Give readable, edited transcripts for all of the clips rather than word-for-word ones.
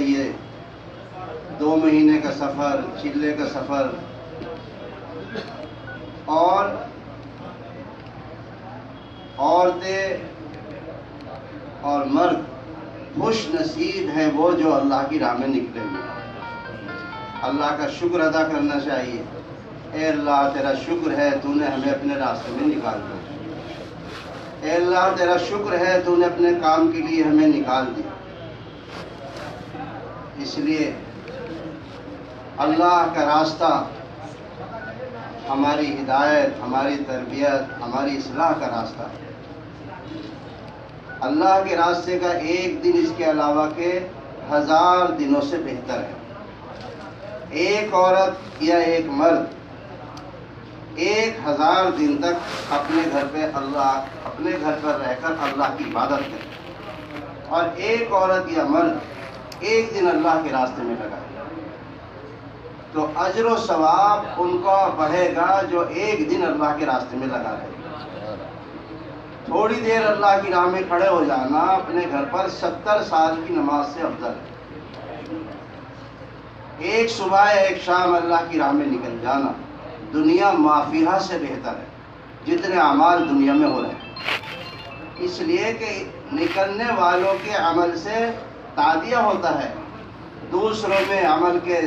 یہ 2 مہینے کا سفر، چلے کا سفر، اور عورتیں اور مرد خوش نصیب ہیں وہ جو اللہ کی راہ میں نکلے ہوئے۔ اللہ کا شکر ادا کرنا چاہیے۔ اے اللہ تیرا شکر ہے تو نے ہمیں اپنے راستے میں نکال دیا۔ اے اللہ تیرا شکر ہے تو نے اپنے کام کے لیے ہمیں نکال دیا۔ اس لیے اللہ کا راستہ ہماری ہدایت، ہماری تربیت، ہماری اصلاح کا راستہ ہے۔ اللہ کے راستے کا ایک دن اس کے علاوہ کے 1000 دنوں سے بہتر ہے۔ ایک عورت یا ایک مرد 1000 دن تک اپنے گھر پر رہ کر اللہ کی عبادت کرے، اور ایک عورت یا مرد ایک دن اللہ کے راستے میں لگائے تو اجر و ثواب ان کا بڑھے گا جو ایک دن اللہ کے راستے میں لگا رہے گا۔ تھوڑی دیر اللہ کی راہ میں کھڑے ہو جانا اپنے گھر پر 70 سال کی نماز سے افضل ہے۔ ایک صبح ایک شام اللہ کی راہ میں نکل جانا دنیا مافیہ سے بہتر ہے جتنے اعمال دنیا میں ہو رہے ہیں، اس لیے کہ نکلنے والوں کے عمل سے تعدیہ ہوتا ہے، دوسروں میں عمل کے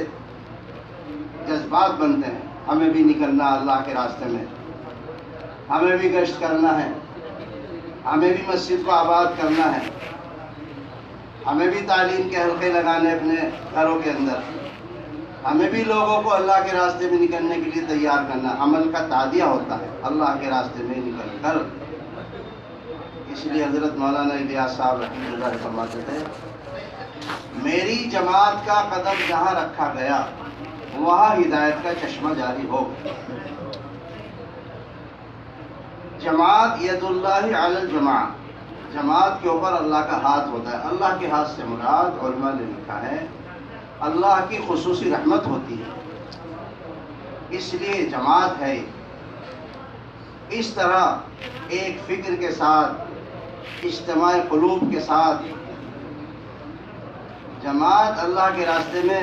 جذبات بنتے ہیں۔ ہمیں بھی نکلنا اللہ کے راستے میں، ہمیں بھی گشت کرنا ہے، ہمیں بھی مسجد کو آباد کرنا ہے، ہمیں بھی تعلیم کے حلقے لگانے اپنے گھروں کے اندر، ہمیں بھی لوگوں کو اللہ کے راستے میں نکلنے کے لیے تیار کرنا۔ عمل کا تعدیہ ہوتا ہے اللہ کے راستے میں نکل کر۔ اس لیے حضرت مولانا الیاس صاحب رحمۃ اللہ فرماتے تھے، میری جماعت کا قدم جہاں رکھا گیا وہاں ہدایت کا چشمہ جاری ہو۔ جماعت ید اللہ علی الجماع، جماعت کے اوپر اللہ کا ہاتھ ہوتا ہے۔ اللہ کے ہاتھ سے مراد علماء نے لکھا ہے اللہ کی خصوصی رحمت ہوتی ہے، اس لیے جماعت ہے۔ اس طرح ایک فکر کے ساتھ، اجتماع قلوب کے ساتھ جماعت اللہ کے راستے میں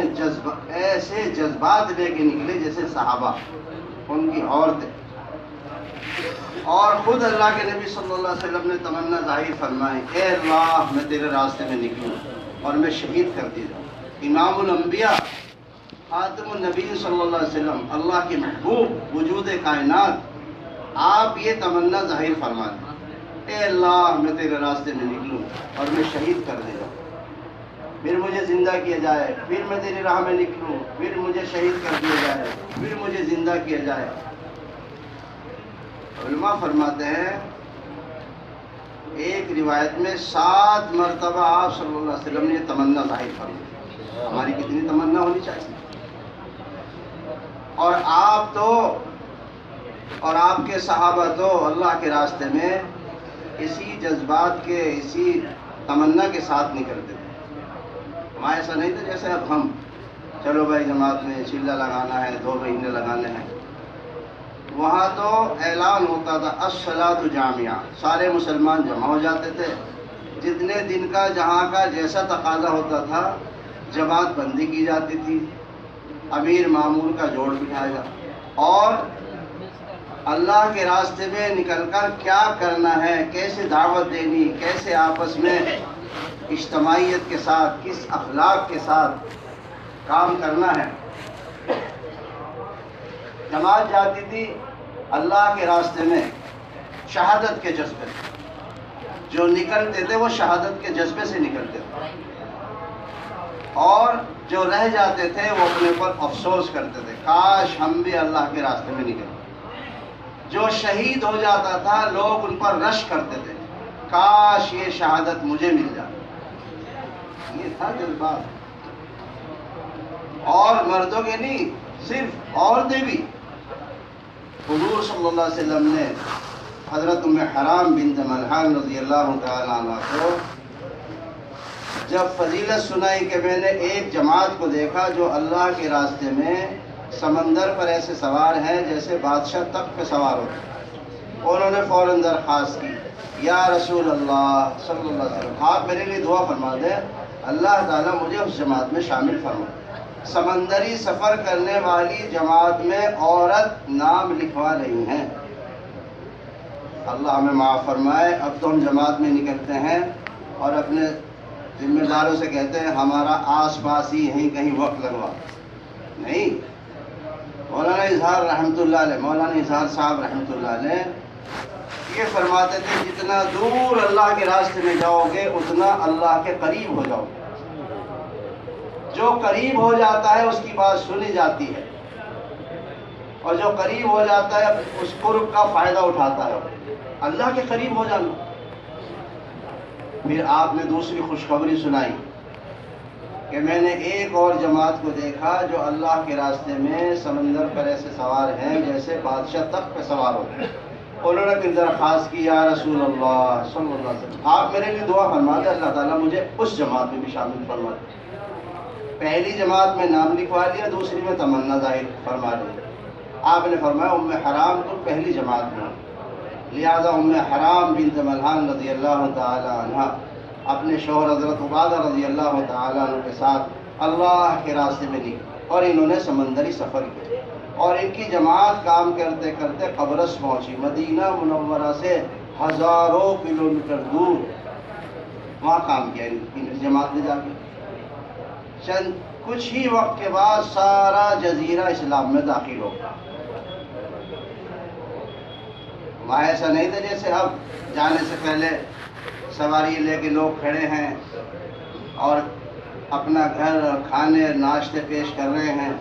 ایسے جذبات لے کے نکلے جیسے صحابہ، ان کی عورتیں، اور خود اللہ کے نبی صلی اللہ علیہ وسلم نے تمنا ظاہر فرمائی، اے اللہ میں تیرے راستے میں نکلوں اور میں شہید کر دیا جاؤں۔ امام الانبیاء، خاتم النبی صلی اللہ علیہ وسلم، اللہ کے محبوب، وجود کائنات، آپ یہ تمنا ظاہر فرما دیں، اے اللہ میں تیرے راستے میں نکلوں اور میں شہید کر دیا جاؤں، پھر مجھے زندہ کیا جائے، پھر میں تیری راہ میں نکلوں، پھر مجھے شہید کر دیا جائے، پھر مجھے زندہ کیا جائے۔ علماء فرماتے ہیں ایک روایت میں 7 مرتبہ آپ صلی اللہ علیہ وسلم نے یہ تمنا ظاہر فرمائی۔ ہماری کتنی تمنا ہونی چاہیے، اور آپ کے صحابہ تو اللہ کے راستے میں اسی جذبات کے، اسی تمنا کے ساتھ نکلتے تھے۔ ہمارا ایسا نہیں تھا جیسے اب ہم چلو بھائی جماعت میں چلہ لگانا ہے، 2 مہینے لگانے ہیں۔ وہاں تو اعلان ہوتا تھا الصلاۃ جامعہ، سارے مسلمان جمع ہو جاتے تھے، جتنے دن کا جہاں کا جیسا تقاضا ہوتا تھا جماعت بندی کی جاتی تھی، امیر مامور کا جوڑ بٹھایا، اور اللہ کے راستے میں نکل کر کیا کرنا ہے، کیسے دعوت دینی، کیسے آپس میں اجتماعیت کے ساتھ، کس اخلاق کے ساتھ کام کرنا ہے۔ جماعت جاتی تھی اللہ کے راستے میں شہادت کے جذبے سے، جو نکلتے تھے وہ شہادت کے جذبے سے نکلتے تھے، اور جو رہ جاتے تھے وہ اپنے پر افسوس کرتے تھے، کاش ہم بھی اللہ کے راستے میں نکلے۔ جو شہید ہو جاتا تھا لوگ ان پر رشک کرتے تھے، کاش یہ شہادت مجھے مل جائے۔ یہ تھا جذبات، اور مردوں کے نہیں، صرف عورتیں بھی۔ حضور صلی اللہ علیہ وسلم نے حضرت ام حرام بنت ملحان رضی اللہ تعالی عنہ کو جب فضیلت سنائی کہ میں نے ایک جماعت کو دیکھا جو اللہ کے راستے میں سمندر پر ایسے سوار ہیں جیسے بادشاہ تخت پہ سوار ہوتے، انہوں نے فوراً درخواست کی، یا رسول اللہ صلی اللہ علیہ وسلم، آپ میرے لیے دعا فرما دیں، اللہ تعالیٰ مجھے اس جماعت میں شامل فرمائے۔ سمندری سفر کرنے والی جماعت میں عورت نام لکھوا رہی ہیں۔ اللہ ہمیں معاف فرمائے۔ اب تو ہم جماعت میں نکلتے ہیں اور اپنے ذمہ داروں سے کہتے ہیں ہمارا آس پاس ہی یہیں کہیں وقت لگوا۔ نہیں، مولانا اظہار رحمۃ اللہ علیہ، مولانا اظہار صاحب رحمۃ اللہ علیہ یہ فرماتے تھے جتنا دور اللہ کے راستے میں جاؤ گے اتنا اللہ کے قریب ہو جاؤ گے۔ جو قریب ہو جاتا ہے اس کی بات سنی جاتی ہے، اور جو قریب ہو جاتا ہے اس قرب کا فائدہ اٹھاتا ہے۔ اللہ کے قریب ہو جانا۔ پھر آپ نے دوسری خوشخبری سنائی کہ میں نے ایک اور جماعت کو دیکھا جو اللہ کے راستے میں سمندر پر ایسے سوار ہیں جیسے بادشاہ تخت پہ سوار ہوتے ہیں۔ انہوں نے پھر درخواست کی یا رسول اللہ صلی اللہ علیہ وسلم آپ میرے لیے دعا فرما دیں، اللہ تعالیٰ مجھے اس جماعت میں بھی شامل فرما دیں۔ پہلی جماعت میں نام لکھوا لیا، دوسری میں تمنا ظاہر فرما لی۔ آپ نے فرمایا ام حرام تو پہلی جماعت میں، لہذا ام حرام بنت ملحان رضی اللہ تعالی عنہ اپنے شوہر حضرت عبادہ رضی اللہ تعالی عنہ کے ساتھ اللہ کے راستے میں نکلی اور انہوں نے سمندری سفر کیا، اور ان کی جماعت کام کرتے کرتے قبرص پہنچی، مدینہ منورہ سے ہزاروں کلومیٹر دور، وہاں کام کیا ان جماعت نے جا کے۔ چند کچھ ہی وقت کے بعد سارا جزیرہ اسلام میں داخل ہو گیا۔ وہاں ایسا نہیں تھا جیسے اب جانے سے پہلے سواری لے کے لوگ کھڑے ہیں اور اپنا گھر کھانے ناشتے پیش کر رہے ہیں،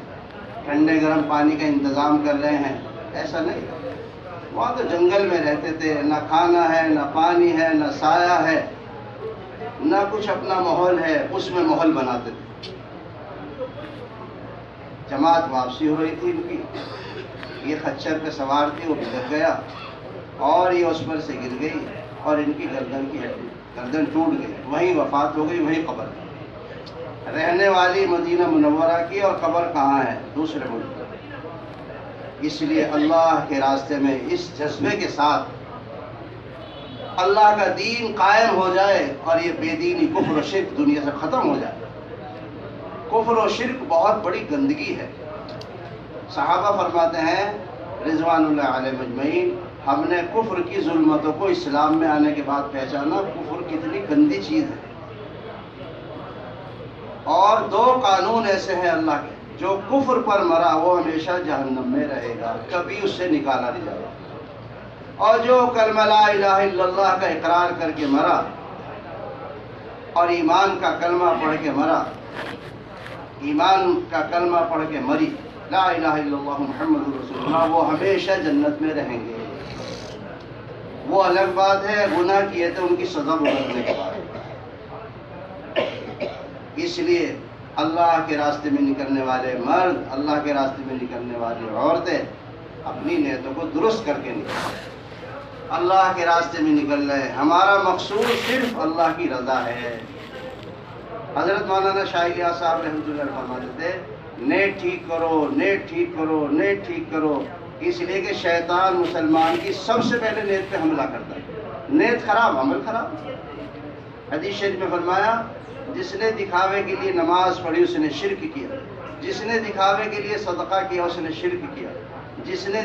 ٹھنڈے گرم پانی کا انتظام کر رہے ہیں، ایسا نہیں تھا۔ وہاں تو جنگل میں رہتے تھے، نہ کھانا ہے نہ پانی ہے نہ سایہ ہے نہ کچھ اپنا ماحول ہے، اس میں ماحول بناتے تھے۔ جماعت واپسی ہو رہی تھی ان کی، یہ خچر پہ سوار تھی، وہ بھٹک گیا اور یہ اس پر سے گر گئی اور ان کی گردن ٹوٹ گئی، وہیں وفات ہو گئی، وہیں قبر۔ رہنے والی مدینہ منورہ کی اور قبر کہاں ہے؟ دوسرے ملک۔ اس لیے اللہ کے راستے میں اس جذبے کے ساتھ اللہ کا دین قائم ہو جائے اور یہ بے دینی کفر و شرک دنیا سے ختم ہو جائے۔ کفر و شرک بہت بڑی گندگی ہے۔ صحابہ فرماتے ہیں رضوان اللہ علیہ مجمعین، ہم نے کفر کی ظلمتوں کو اسلام میں آنے کے بعد پہچانا کفر کتنی گندی چیز ہے۔ اور دو قانون ایسے ہیں اللہ کے، جو کفر پر مرا وہ ہمیشہ جہنم میں رہے گا، کبھی اس سے نکالا نہیں جائے گا، اور جو کلمہ لا الہ الا اللہ کا اقرار کر کے مرا اور ایمان کا کلمہ پڑھ کے مرا، ایمان کا کلمہ پڑھ کے مری، لا الہ الا اللہ محمد رسول اللہ، وہ ہمیشہ جنت میں رہیں گے۔ وہ الگ بات ہے گناہ کیے تھے ان کی سزا بھگتنے کے بعد۔ اس لیے اللہ کے راستے میں نکلنے والے مرد، اللہ کے راستے میں نکلنے والی عورتیں اپنی نیتوں کو درست کر کے نکلیں، اللہ کے راستے میں نکل رہے، ہمارا مقصود صرف اللہ کی رضا ہے۔ حضرت مولانا شاہ الیاس صاحب رحمۃ اللہ علیہ فرماتے تھے نیت ٹھیک کرو، نیت ٹھیک کرو، نیت ٹھیک کرو، اس لیے کہ شیطان مسلمان کی سب سے پہلے نیت پہ حملہ کرتا ہے۔ نیت خراب، عمل خراب۔ حدیث شریف میں فرمایا جس نے دکھاوے کے لیے نماز پڑھی اس نے شرک کیا، جس نے دکھاوے کے لیے صدقہ کیا اس نے شرک کیا، جس نے